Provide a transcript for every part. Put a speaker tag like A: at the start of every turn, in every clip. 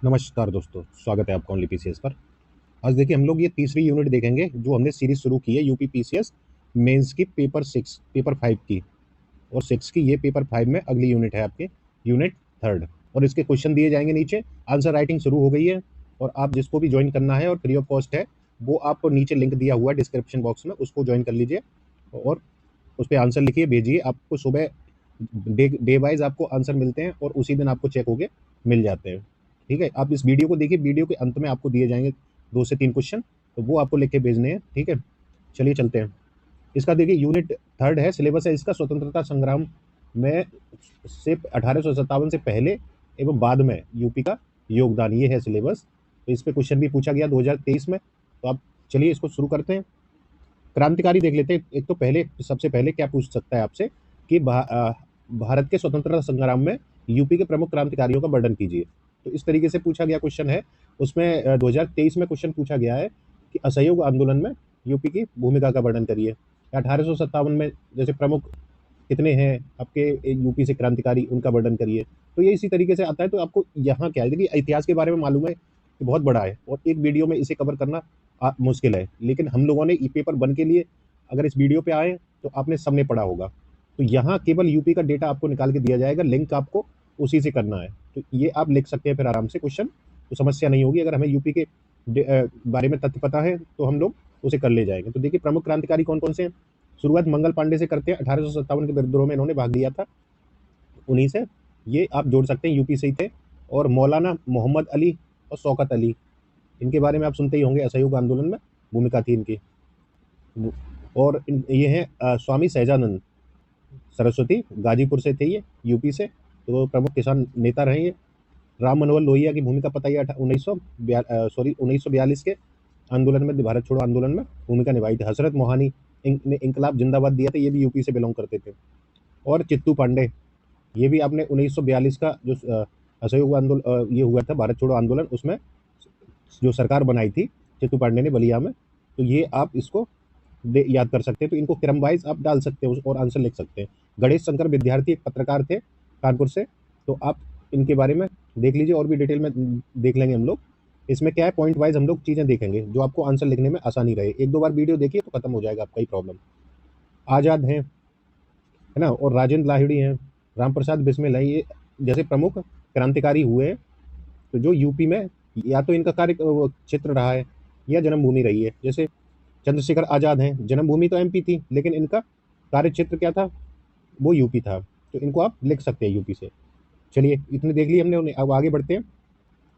A: नमस्कार दोस्तों, स्वागत है आपका ओनली पीसीएस पर। आज देखिए हम लोग ये तीसरी यूनिट देखेंगे जो हमने सीरीज शुरू की है यूपी पीसीएस मेंस की पेपर 5 की। और 6 की ये पेपर 5 में अगली यूनिट है आपकी यूनिट थर्ड। और इसके क्वेश्चन दिए जाएंगे नीचे। आंसर राइटिंग शुरू हो गई है और आप जिसको भी ज्वाइन करना है और फ्री ऑफ कॉस्ट है वो आपको नीचे लिंक दिया हुआ है डिस्क्रिप्शन बॉक्स में, उसको ज्वाइन कर लीजिए और उस पर आंसर लिखिए भेजिए। आपको सुबह डे वाइज आपको आंसर मिलते हैं और उसी दिन आपको चेक होके मिल जाते हैं। ठीक है, आप इस वीडियो को देखिए, वीडियो के अंत में आपको दिए जाएंगे 2 से 3 क्वेश्चन, तो वो आपको लिख के भेजने हैं। ठीक है, चलिए चलते हैं। इसका देखिए यूनिट थर्ड है, सिलेबस है इसका स्वतंत्रता संग्राम में से 1857 से पहले एवं बाद में यूपी का योगदान, ये है सिलेबस। तो इस पे क्वेश्चन भी पूछा गया 2023 में। तो आप चलिए इसको शुरू करते हैं। क्रांतिकारी देख लेते हैं। एक तो पहले सबसे पहले क्या पूछ सकता है आपसे कि भारत के स्वतंत्रता संग्राम में यूपी के प्रमुख क्रांतिकारियों का वर्णन कीजिए। तो इस तरीके से पूछा गया क्वेश्चन है। उसमें 2023 में क्वेश्चन पूछा गया है कि असहयोग आंदोलन में यूपी की भूमिका का वर्णन करिए। 1857 में जैसे प्रमुख कितने हैं आपके यूपी से क्रांतिकारी, उनका वर्णन करिए। तो ये इसी तरीके से आता है। तो आपको यहाँ क्या है, देखिए इतिहास के बारे में मालूम है कि बहुत बड़ा है और एक वीडियो में इसे कवर करना मुश्किल है, लेकिन हम लोगों ने ई पेपर वन के लिए अगर इस वीडियो पे आए तो आपने सबने पढ़ा होगा। तो यहाँ केवल यूपी का डेटा आपको निकाल के दिया जाएगा, लिंक आपको उसी से करना है। तो ये आप लिख सकते हैं फिर आराम से क्वेश्चन, तो समस्या नहीं होगी। अगर हमें यूपी के बारे में तथ्य पता है तो हम लोग उसे कर ले जाएंगे। तो देखिए प्रमुख क्रांतिकारी कौन कौन से हैं। शुरुआत मंगल पांडे से करते हैं। 1857 के विद्रोह में इन्होंने भाग लिया था, उन्हीं से। ये आप जोड़ सकते हैं, यूपी से ही थे। और मौलाना मोहम्मद अली और शौकत अली, इनके बारे में आप सुनते ही होंगे, असहयोग आंदोलन में भूमिका थी इनकी। और ये हैं स्वामी सहजानंद सरस्वती, गाजीपुर से थे ये, यूपी से। तो प्रमुख किसान नेता रहे ये। राम मनोहर लोहिया की भूमिका पता ही, 1942 के आंदोलन में, भारत छोड़ो आंदोलन में भूमिका निभाई थी। हजरत मोहानी ने इंकलाब जिंदाबाद दिया था, ये भी यूपी से बिलोंग करते थे। और चित्तू पांडे, ये भी आपने 1942 का जो असहयोग आंदोलन ये हुआ था, भारत छोड़ो आंदोलन, उसमें जो सरकार बनाई थी चित्तू पांडे ने बलिया में। तो ये आप इसको याद कर सकते हैं। तो इनको क्रम वाइज आप डाल सकते हैं और आंसर लिख सकते हैं। गणेश शंकर विद्यार्थी एक पत्रकार थे कानपुर से। तो आप इनके बारे में देख लीजिए और भी डिटेल में देख लेंगे हम लोग। इसमें क्या है, पॉइंट वाइज हम लोग चीज़ें देखेंगे जो आपको आंसर लिखने में आसानी रहे। एक दो बार वीडियो देखिए तो खत्म हो जाएगा आपका ही प्रॉब्लम। आज़ाद हैं, है ना, और राजेंद्र लाहिड़ी हैं, राम प्रसाद बिस्मिल हैं, ये जैसे प्रमुख क्रांतिकारी हुए हैं। तो जो यूपी में या तो इनका कार्य क्षेत्र रहा है या जन्मभूमि रही है। जैसे चंद्रशेखर आज़ाद हैं, जन्मभूमि तो एमपी थी लेकिन इनका कार्य क्षेत्र क्या था, वो यूपी था। तो इनको आप लिख सकते हैं यूपी से। चलिए इतने देख लिए हमने, अब आगे बढ़ते हैं।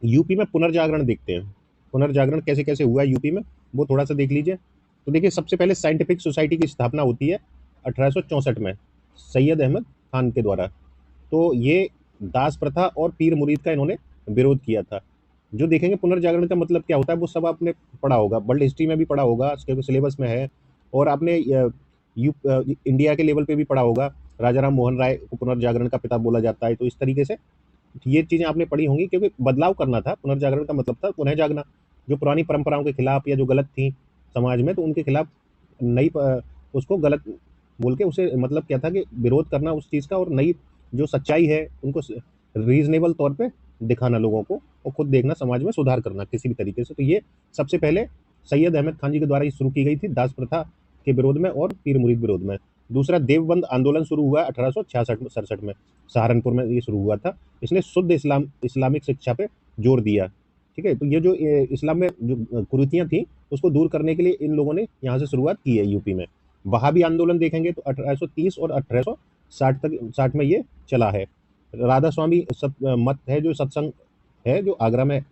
A: यूपी में पुनर्जागरण देखते हैं। पुनर्जागरण कैसे कैसे हुआ है यूपी में, वो थोड़ा सा देख लीजिए। तो देखिए सबसे पहले साइंटिफिक सोसाइटी की स्थापना होती है 1864 में, सैयद अहमद खान के द्वारा। तो ये दास प्रथा और पीर मुरीद का इन्होंने विरोध किया था। जो देखेंगे पुनर्जागरण का मतलब क्या होता है वो सब आपने पढ़ा होगा, वर्ल्ड हिस्ट्री में भी पढ़ा होगा, क्योंकि सिलेबस में है। और आपने इंडिया के लेवल पे भी पढ़ा होगा। राजा राम मोहन राय को पुनर्जागरण का पिता बोला जाता है। तो इस तरीके से ये चीज़ें आपने पढ़ी होंगी, क्योंकि बदलाव करना था। पुनर्जागरण का मतलब था पुनः जागना, जो पुरानी परंपराओं के खिलाफ या जो गलत थी समाज में, तो उनके खिलाफ नई उसको गलत बोल के उसे मतलब क्या था कि विरोध करना उस चीज़ का, और नई जो सच्चाई है उनको रीजनेबल तौर पे दिखाना लोगों को, और खुद देखना, समाज में सुधार करना किसी भी तरीके से। तो ये सबसे पहले सैयद अहमद खान जी के द्वारा ये शुरू की गई थी, दास प्रथा के विरोध में और पीर मुरीद विरोध में। दूसरा, देवबंद आंदोलन शुरू हुआ 1866 में, सहारनपुर में ये शुरू हुआ था। इसने शुद्ध इस्लामिक शिक्षा पे जोर दिया। ठीक है, तो ये जो इस्लाम में जो कुरीतियाँ थी उसको दूर करने के लिए इन लोगों ने यहाँ से शुरुआत की है यूपी में। वहाबी आंदोलन देखेंगे तो 1830 और 1860 में ये चला है। राधा स्वामी मत है, जो सत्संग है, जो आगरा में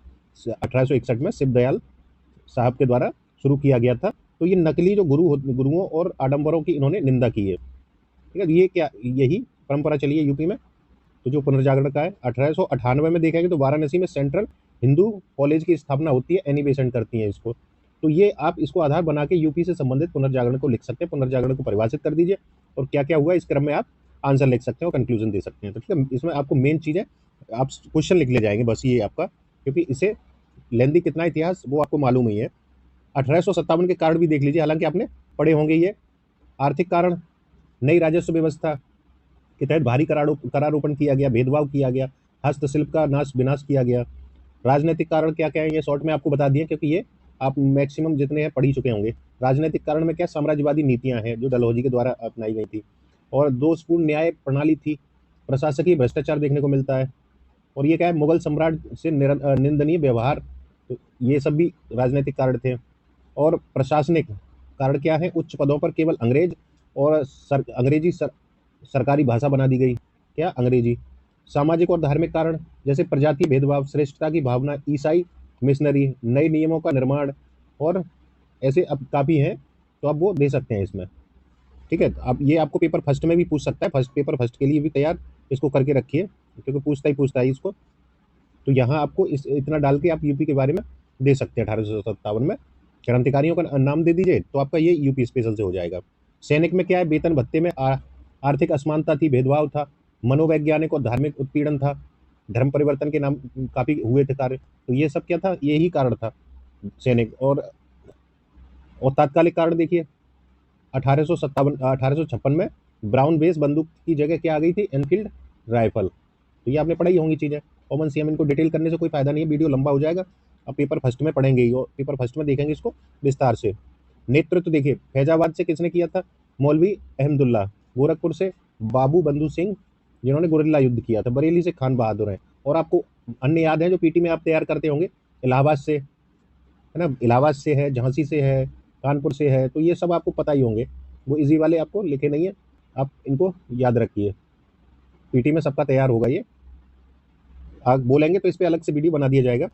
A: 1861 में शिव दयाल साहब के द्वारा शुरू किया गया था। तो ये नकली जो गुरुओं और आडंबरों की इन्होंने निंदा की है। ठीक है, ये क्या, यही परंपरा चली है यूपी में। तो जो पुनर्जागरण का है 1898 में देखेंगे तो वाराणसी में सेंट्रल हिंदू कॉलेज की स्थापना होती है, एनी बेसेंट करती है इसको। तो ये आप इसको आधार बना के यूपी से संबंधित पुनर्जागरण को लिख सकते हैं। पुनर्जागरण को परिभाषित कर दीजिए और क्या क्या हुआ इस क्रम में आप आंसर लिख सकते हैं और कंक्लूजन दे सकते हैं। तो ठीक है, इसमें आपको मेन चीज़ है, आप क्वेश्चन लिख ले जाएंगे बस, ये आपका, क्योंकि इसे लेंदी कितना इतिहास वो आपको मालूम ही है। 1857 के कारण भी देख लीजिए, हालांकि आपने पढ़े होंगे ये। आर्थिक कारण, नई राजस्व व्यवस्था के तहत भारी करारोपण किया गया, भेदभाव किया गया, हस्तशिल्प का नाश विनाश किया गया, राजनीतिक कारण क्या क्या है ये शॉर्ट में आपको बता दिए, क्योंकि ये आप मैक्सिमम जितने हैं पढ़ ही चुके होंगे। राजनीतिक कारण में क्या, साम्राज्यवादी नीतियां हैं जो डलहौजी के द्वारा अपनाई गई थी, और दोषपूर्ण न्याय प्रणाली थी, प्रशासकीय भ्रष्टाचार देखने को मिलता है, और ये क्या है, मुगल सम्राट से निंदनीय व्यवहार, तो ये सब भी राजनीतिक कारण थे। और प्रशासनिक कारण क्या है, उच्च पदों पर केवल अंग्रेज और अंग्रेजी सरकारी भाषा बना दी गई, क्या, अंग्रेजी। सामाजिक और धार्मिक कारण, जैसे प्रजाति भेदभाव, श्रेष्ठता की भावना, ईसाई मिशनरी, नए नियमों का निर्माण, और ऐसे अब काफ़ी हैं, तो आप वो दे सकते हैं इसमें। ठीक है, अब ये आपको पेपर फर्स्ट में भी पूछ सकता है, फर्स्ट पेपर फर्स्ट के लिए भी तैयार इसको करके रखिए, क्योंकि पूछता ही इसको। तो यहाँ आपको इस इतना डाल के आप यूपी के बारे में दे सकते हैं। 1857 में क्रांतिकारियों का नाम दे दीजिए, तो आपका ये यूपी स्पेशल से हो जाएगा। सैनिक में क्या है, वेतन भत्ते में आर्थिक असमानता थी, भेदभाव था, मनोवैज्ञानिक और धार्मिक उत्पीड़न था, धर्म परिवर्तन के नाम काफ़ी हुए थे कार्य, तो ये सब क्या था, यही कारण था सैनिक। और तात्कालिक कारण देखिए, 1856 में ब्राउन बेस बंदूक की जगह क्या आ गई थी, एनफील्ड राइफल। तो ये आपने पढ़ाई होंगी चीज़ें, कॉमन सी, हम इनको डिटेल करने से कोई फायदा नहीं है, वीडियो लंबा हो जाएगा। अब पेपर फर्स्ट में पढ़ेंगे ही, और पेपर फर्स्ट में देखेंगे इसको विस्तार से। नेतृत्व देखिए, फैजाबाद से किसने किया था, मौलवी अहमदुल्ला, गोरखपुर से बाबू बंधु सिंह, जिन्होंने गुरिल्ला युद्ध किया था, बरेली से खान बहादुर हैं। और आपको अन्य याद है जो पीटी में आप तैयार करते होंगे, इलाहाबाद से है ना, इलाहाबाद से है, झांसी से है, कानपुर से है, तो ये सब आपको पता ही होंगे, वो इजी वाले आपको लिखे नहीं है, आप इनको याद रखिए, पीटी में सबका तैयार होगा ये। आप बोलेंगे तो इस पे अलग से वीडियो बना दिया जाएगा,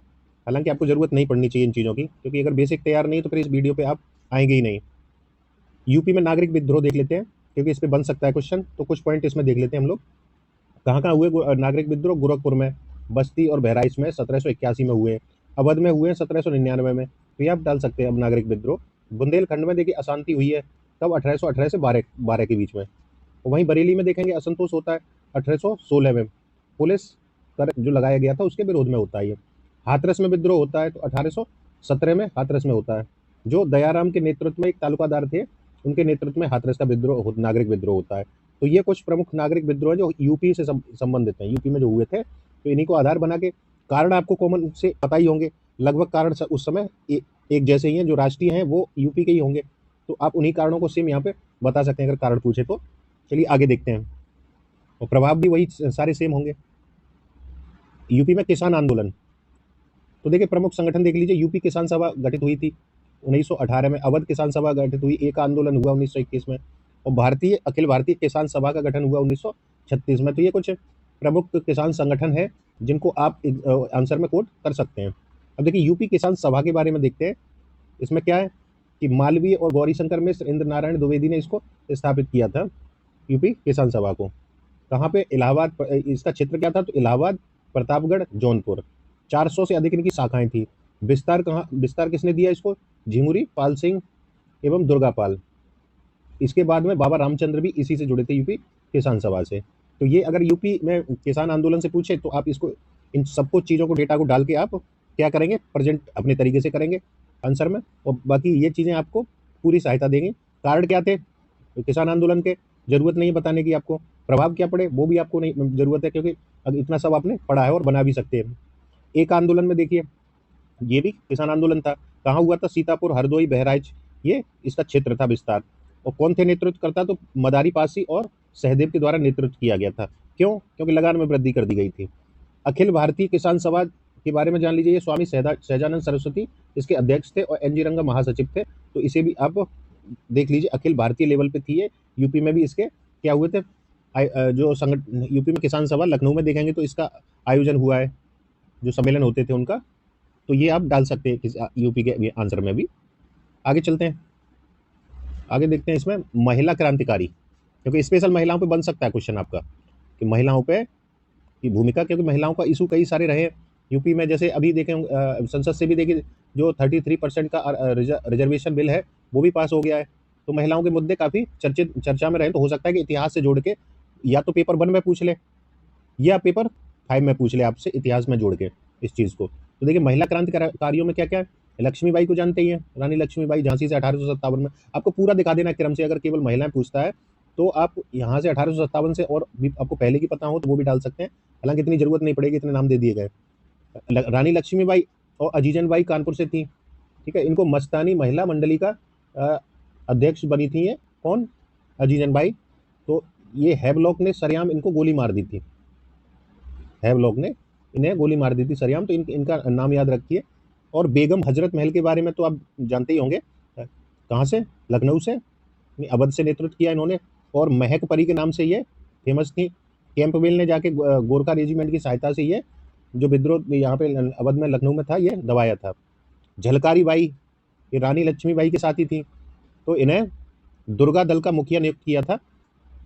A: हालांकि आपको ज़रूरत नहीं पड़नी चाहिए इन चीज़ों की, क्योंकि अगर बेसिक तैयार नहीं है तो फिर इस वीडियो पे आप आएंगे ही नहीं। यूपी में नागरिक विद्रोह देख लेते हैं, क्योंकि इस पे बन सकता है क्वेश्चन, तो कुछ पॉइंट इसमें देख लेते हैं हम लोग। कहाँ कहाँ हुए नागरिक विद्रोह, गोरखपुर में, बस्ती और बहराइच में 1781 में हुए, अवध में हुए 1799 में, तो ये आप डाल सकते हैं अब नागरिक विद्रोह। बुंदेलखंड में देखिए अशांति हुई है, तब 1818 से 12 के बीच में। वहीं बरेली में देखेंगे असंतोष होता है 1816 में, पुलिस कर जो लगाया गया था उसके विरोध में होता है ये। हाथरस में विद्रोह होता है तो 1817 में हाथरस में होता है, जो दयाराम के नेतृत्व में एक तालुकादार थे, उनके नेतृत्व में हाथरस का विद्रोह, नागरिक विद्रोह होता है। तो ये कुछ प्रमुख नागरिक विद्रोह जो यूपी से संबंधित हैं, यूपी में जो हुए थे, तो इन्हीं को आधार बना के कारण आपको कॉमन से पता ही होंगे, लगभग कारण उस समय एक जैसे ही हैं, जो राष्ट्रीय हैं वो यूपी के ही होंगे, तो आप उन्हीं कारणों को सेम यहाँ पे बता सकते हैं अगर कारण पूछे तो। चलिए आगे देखते हैं, और प्रभाव भी वही सारे सेम होंगे। यूपी में किसान आंदोलन, तो देखिए प्रमुख संगठन देख लीजिए, यूपी किसान सभा गठित हुई थी 1918 में, अवध किसान सभा गठित हुई, एक आंदोलन हुआ 1921 में, और भारतीय अखिल भारतीय किसान सभा का गठन हुआ 1936 में। तो ये कुछ प्रमुख किसान संगठन है जिनको आप आंसर में कोट कर सकते हैं। अब देखिए यूपी किसान सभा के बारे में देखते हैं, इसमें क्या है कि मालवीय और गौरीशंकर मिश्र, इंद्र नारायण द्विवेदी ने इसको स्थापित किया था, यूपी किसान सभा को। कहाँ पे, इलाहाबाद, इसका क्षेत्र क्या था, तो इलाहाबाद, प्रतापगढ़, जौनपुर, 400 से अधिक इनकी शाखाएं थी। विस्तार किसने दिया इसको, झिमुरी, पाल सिंह एवं दुर्गापाल। इसके बाद में बाबा रामचंद्र भी इसी से जुड़े थे, यूपी किसान सभा से। तो ये अगर यूपी में किसान आंदोलन से पूछे तो आप इसको, इन सबको चीज़ों को, डेटा को डाल के आप क्या करेंगे, प्रेजेंट अपने तरीके से करेंगे आंसर में, और बाकी ये चीज़ें आपको पूरी सहायता देंगी। कारण क्या थे किसान आंदोलन के, जरूरत नहीं है बताने की आपको, प्रभाव क्या पड़े वो भी आपको नहीं जरूरत है, क्योंकि अब इतना सब आपने पढ़ा है और बना भी सकते हैं। एक आंदोलन में देखिए, ये भी किसान आंदोलन था, कहाँ हुआ था, सीतापुर, हरदोई, बहराइच, ये इसका क्षेत्र था विस्तार। और कौन थे नेतृत्व करता, तो मदारी पासी और सहदेव के द्वारा नेतृत्व किया गया था। क्यों, क्योंकि लगान में वृद्धि कर दी गई थी। अखिल भारतीय किसान सभा के बारे में जान लीजिए, ये स्वामी सहजानंद सरस्वती इसके अध्यक्ष थे और एनजी रंगा महासचिव थे, तो इसे भी आप देख लीजिए, अखिल भारतीय लेवल पे थी ये। यूपी में भी इसके क्या हुए थे, जो संगठन, यूपी में किसान सभा लखनऊ में देखेंगे तो इसका आयोजन हुआ है, जो सम्मेलन होते थे उनका, तो ये आप डाल सकते हैं यूपी के आंसर में भी। आगे चलते हैं, आगे देखते हैं इसमें महिला क्रांतिकारी, क्योंकि स्पेशल महिलाओं पे बन सकता है क्वेश्चन आपका, कि महिलाओं पे की भूमिका, क्योंकि महिलाओं का इशू कई सारे रहे यूपी में। जैसे अभी देखें संसद से भी देखिए, जो 33% का रिजर्वेशन बिल है वो भी पास हो गया है, तो महिलाओं के मुद्दे काफ़ी चर्चा में रहे। तो हो सकता है कि इतिहास से जोड़ के या तो पेपर 1 में पूछ ले या पेपर 5 में पूछ ले आपसे, इतिहास में जोड़ के इस चीज़ को। तो देखिए महिला क्रांतिकारियों में क्या क्या है, लक्ष्मीबाई को जानते ही हैं, रानी लक्ष्मीबाई, झांसी से 1857 में। आपको पूरा दिखा देना क्रम से, अगर केवल महिलाएं पूछता है तो आप यहाँ से 1857 से, और भी आपको पहले की पता हो तो वो भी डाल सकते हैं, हालांकि इतनी जरूरत नहीं पड़ेगी, इतने नाम दे दिए गए। रानी लक्ष्मीबाई और अजीजन बाई कानपुर से थी। ठीक है, इनको मस्तानी महिला मंडली का अ, अध्यक्ष बनी थी ये कौन, अजीजन बाई। तो ये हैवलॉक ने सरेआम इनको गोली मार दी थी, हैवलॉक ने इन्हें गोली मार दी थी सरेआम, तो इनका नाम याद रखिए। और बेगम हजरत महल के बारे में तो आप जानते ही होंगे, कहाँ से, लखनऊ से, अवध से नेतृत्व किया इन्होंने। और महक परी के नाम से ये फेमस थी। कैंपबेल ने जाके गोरखा रेजिमेंट की सहायता से ये जो विद्रोह यहाँ पे अवध में लखनऊ में था ये दबाया था। झलकारी बाई ये रानी लक्ष्मीबाई के साथ ही थी, तो इन्हें दुर्गा दल का मुखिया नियुक्त किया था।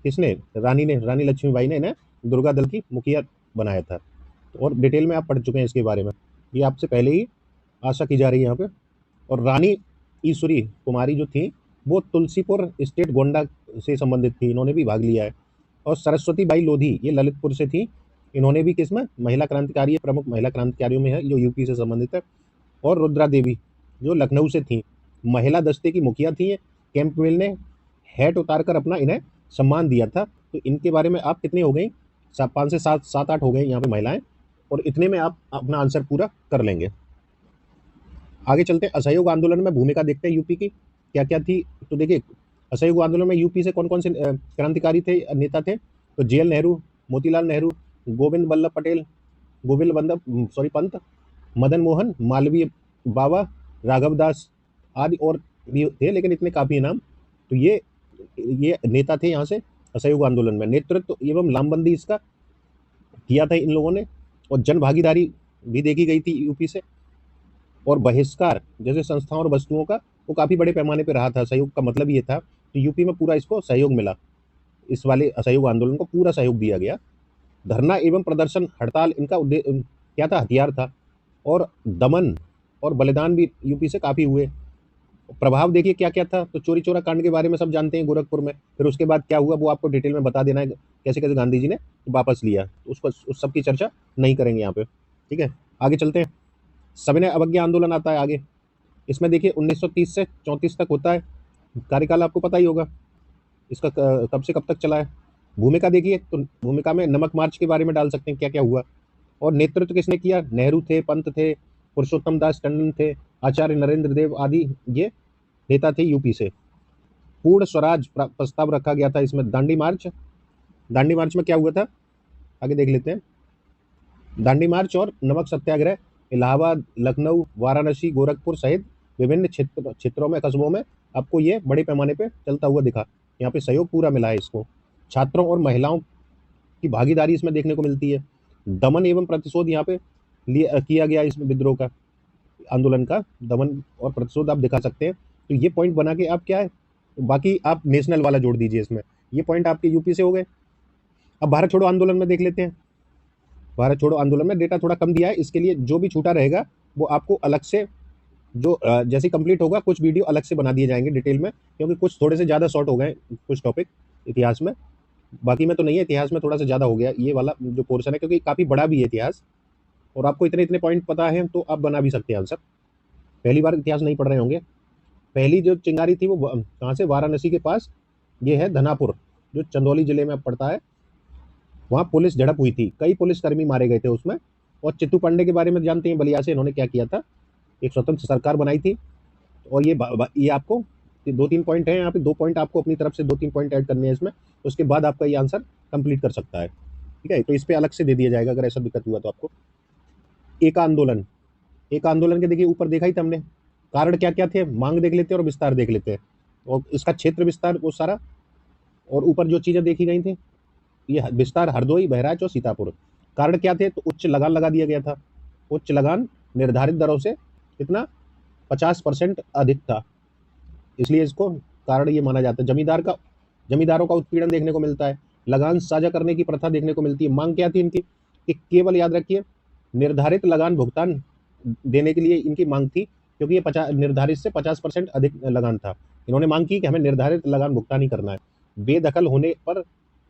A: किसने, रानी ने, रानी लक्ष्मीबाई ने इन्हें दुर्गा दल की मुखिया बनाया था। और डिटेल में आप पढ़ चुके हैं इसके बारे में, ये आपसे पहले ही आशा की जा रही है यहाँ पे। और रानी ईश्वरी कुमारी जो थी वो तुलसीपुर स्टेट गोंडा से संबंधित थी, इन्होंने भी भाग लिया है। और सरस्वती बाई लोधी ये ललितपुर से थी, इन्होंने भी किसमें, महिला क्रांतिकारी है, प्रमुख महिला क्रांतिकारियों में है, जो यूपी से संबंधित है। और रुद्रा देवी जो लखनऊ से थी, महिला दस्ते की मुखिया थी ये। कैंपबेल ने हैट उतारकर अपना इन्हें सम्मान दिया था। तो इनके बारे में आप कितने हो गई, 5 से 7 8 हो गए यहाँ पे महिलाएं, और इतने में आप अपना आंसर पूरा कर लेंगे। आगे चलते हैं, असहयोग आंदोलन में भूमिका देखते हैं यूपी की क्या क्या थी। तो देखिए, असहयोग आंदोलन में यूपी से कौन कौन से क्रांतिकारी थे, नेता थे। तो जेएल नेहरू, मोतीलाल नेहरू, गोविंद बल्लभ पटेल, गोविंद बल्लभ पंत, मदन मोहन मालवीय, बाबा राघव दास आदि और भी थे, लेकिन इतने काफी है नाम। तो ये नेता थे यहाँ से असहयोग आंदोलन में। नेतृत्व एवं लामबंदी इसका किया था इन लोगों ने। और जन भागीदारी भी देखी गई थी यूपी से। और बहिष्कार जैसे संस्थाओं और वस्तुओं का वो काफी बड़े पैमाने पर रहा था। सहयोग का मतलब ये था, तो यूपी में पूरा इसको सहयोग मिला, इस वाले असहयोग आंदोलन को पूरा सहयोग दिया गया। धरना एवं प्रदर्शन हड़ताल इनका क्या था, हथियार था। और दमन और बलिदान भी यूपी से काफी हुए। प्रभाव देखिए क्या क्या था। तो चोरी चोरा कांड के बारे में सब जानते हैं गोरखपुर में, फिर उसके बाद क्या हुआ वो आपको डिटेल में बता देना है, कैसे कैसे गांधी जी ने वापस लिया, तो उस सब की चर्चा नहीं करेंगे यहाँ पे। ठीक है, आगे चलते हैं। सविनय अवज्ञा आंदोलन आता है आगे। इसमें देखिए 1930 से 34 तक होता है, कार्यकाल आपको पता ही होगा इसका, कब से कब तक चला है। भूमिका देखिए, तो भूमिका में नमक मार्च के बारे में डाल सकते हैं क्या क्या हुआ। और नेतृत्व किसने किया, नेहरू थे, पंत थे, पुरुषोत्तम दास टंडन थे, आचार्य नरेंद्र देव आदि ये नेता थे यूपी से। पूर्ण स्वराज प्रस्ताव रखा गया था इसमें। दांडी मार्च, दांडी मार्च में क्या हुआ था आगे देख लेते हैं। दांडी मार्च और नमक सत्याग्रह इलाहाबाद, लखनऊ, वाराणसी, गोरखपुर सहित विभिन्न क्षेत्रों में, कस्बों में आपको ये बड़े पैमाने पे चलता हुआ दिखा। यहाँ पे सहयोग पूरा मिला है इसको। छात्रों और महिलाओं की भागीदारी इसमें देखने को मिलती है। दमन एवं प्रतिशोध यहाँ पे किया गया इसमें, विद्रोह का, आंदोलन का दमन और प्रतिशोध आप दिखा सकते हैं। तो ये पॉइंट बना के आप क्या है, बाकी आप नेशनल वाला जोड़ दीजिए इसमें। ये पॉइंट आपके यूपी से हो गए। अब भारत छोड़ो आंदोलन में देख लेते हैं। भारत छोड़ो आंदोलन में डेटा थोड़ा कम दिया है, इसके लिए जो भी छूटा रहेगा वो आपको अलग से, जो जैसे कंप्लीट होगा कुछ वीडियो अलग से बना दिए जाएंगे डिटेल में, क्योंकि कुछ थोड़े से ज़्यादा शॉर्ट हो गए कुछ टॉपिक इतिहास में। बाकी में तो नहीं है, इतिहास में थोड़ा सा ज़्यादा हो गया ये वाला जो पोर्शन है, क्योंकि काफ़ी बड़ा भी है इतिहास, और आपको इतने इतने पॉइंट पता है तो आप बना भी सकते हैं आंसर। पहली बार इतिहास नहीं पढ़ रहे होंगे। पहली जो चिंगारी थी वो कहाँ से, वाराणसी के पास, ये है धनापुर, जो चंदौली जिले में पड़ता है। वहाँ पुलिस झड़प हुई थी, कई पुलिसकर्मी मारे गए थे उसमें। और चित्तू पांडे के बारे में जानते हैं, बलिया से इन्होंने क्या किया था, एक स्वतंत्र सरकार बनाई थी। और ये आपको 2-3 पॉइंट है यहाँ पे, 2 पॉइंट आपको अपनी तरफ से 2-3 पॉइंट ऐड करने हैं इसमें, उसके बाद आपका ये आंसर कंप्लीट कर सकता है। ठीक है, तो इस पे अलग से दे दिया जाएगा अगर ऐसा दिक्कत हुआ तो आपको। एक आंदोलन, एक आंदोलन के देखिए ऊपर देखा ही था हमने, कारण क्या क्या थे, मांग देख लेते हैं और विस्तार देख लेते हैं, और इसका क्षेत्र विस्तार वो सारा, और ऊपर जो चीजें देखी गई थी ये विस्तार हरदोई, बहराइच और सीतापुर। कारण क्या थे, तो उच्च लगान लगा दिया गया था। उच्च लगान निर्धारित दरों से कितना, 50% अधिक था, इसलिए इसको कारण ये माना जाता है। जमींदारों का उत्पीड़न देखने को मिलता है। लगान साझा करने की प्रथा देखने को मिलती है। मांग क्या थी इनकी, कि केवल याद रखिए निर्धारित लगान भुगतान देने के लिए इनकी मांग थी, क्योंकि ये 50 निर्धारित से 50% अधिक लगान था। इन्होंने मांग की कि हमें निर्धारित लगान भुगतान ही करना है। बेदखल होने पर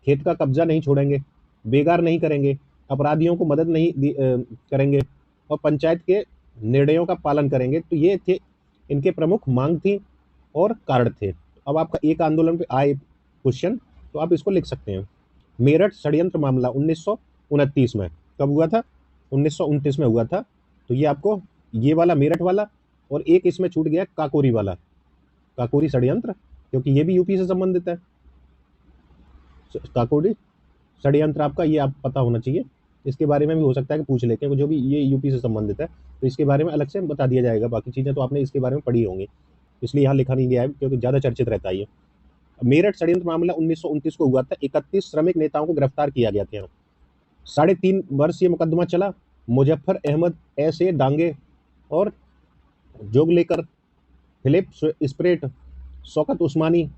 A: खेत का कब्जा नहीं छोड़ेंगे, बेगार नहीं करेंगे, अपराधियों को मदद नहीं करेंगे, और पंचायत के निर्णयों का पालन करेंगे। तो ये थे इनके प्रमुख मांग थी और कारण थे। अब आपका एक आंदोलन पे आए क्वेश्चन, तो आप इसको लिख सकते हैं। मेरठ षड्यंत्र मामला 1929 में कब हुआ था, 1929 में हुआ था। तो ये आपको ये वाला मेरठ वाला, और एक इसमें छूट गया काकोरी वाला, काकोरी षड्यंत्र, क्योंकि ये भी यूपी से संबंधित है। काकोरी षड्यंत्र आपका ये आप पता होना चाहिए। इसके बारे में भी हो सकता है कि पूछ लेते हैं, जो भी ये यूपी से संबंधित है तो इसके बारे में अलग से बता दिया जाएगा। बाकी चीज़ें तो आपने इसके बारे में पढ़ी होंगी, इसलिए यहाँ लिखा नहीं गया है क्योंकि ज़्यादा चर्चित रहता है ये। मेरठ षड्यंत्र मामला 1929 को हुआ था। 31 श्रमिक नेताओं को गिरफ्तार किया गया था। 3.5 वर्ष ये मुकदमा चला। मुजफ्फर अहमद ऐसे डांगे और जोगलेकर, फिलिप स्प्रेट, शौकत उस्मानी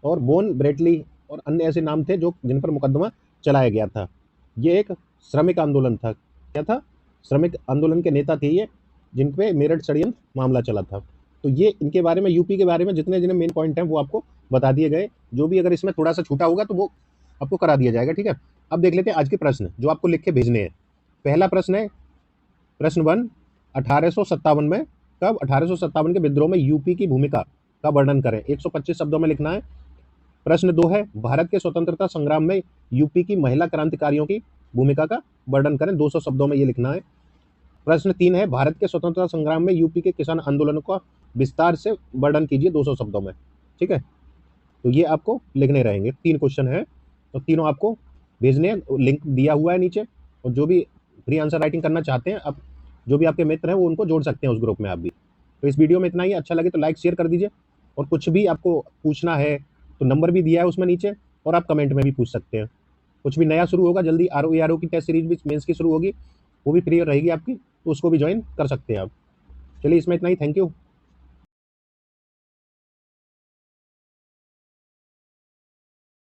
A: और बोन ब्रेटली और अन्य ऐसे नाम थे जो जिन पर मुकदमा चलाया गया था। ये एक श्रमिक आंदोलन था। क्या था? श्रमिक आंदोलन के नेता थे ये, जिन पे मेरठ षड्यंत्र मामला चला था। तो ये इनके बारे में, यूपी के बारे में जितने जितने मेन पॉइंट हैं वो आपको बता दिए गए। जो भी अगर इसमें थोड़ा सा छूटा होगा तो वो आपको करा दिया जाएगा। ठीक है, अब देख लेते हैं आज के प्रश्न जो आपको लिख के भेजने हैं। पहला प्रश्न है, प्रश्न 1, 1857 में कब 1857 के विद्रोह में यूपी की भूमिका का वर्णन करें। 125 शब्दों में लिखना है। प्रश्न 2 है, भारत के स्वतंत्रता संग्राम में यूपी की महिला क्रांतिकारियों की भूमिका का वर्णन करें। 200 शब्दों में ये लिखना है। प्रश्न 3 है, भारत के स्वतंत्रता संग्राम में यूपी के किसान आंदोलन का विस्तार से वर्णन कीजिए 200 शब्दों में। ठीक है, तो ये आपको लिखने रहेंगे। 3 क्वेश्चन है, तो तीनों आपको भेजने हैं। लिंक दिया हुआ है नीचे, और जो भी फ्री आंसर राइटिंग करना चाहते हैं, अब जो भी आपके मित्र हैं वो उनको जोड़ सकते हैं उस ग्रुप में आप भी। तो इस वीडियो में इतना ही। अच्छा लगे तो लाइक शेयर कर दीजिए, और कुछ भी आपको पूछना है तो नंबर भी दिया है उसमें नीचे, और आप कमेंट में भी पूछ सकते हैं। कुछ भी नया शुरू होगा जल्दी, आर की टेस्ट सीरीज भी मेंस की शुरू होगी, वो भी फ्री रहेगी आपकी, तो उसको भी ज्वाइन कर सकते हैं आप। चलिए इसमें इतना ही। Thank you.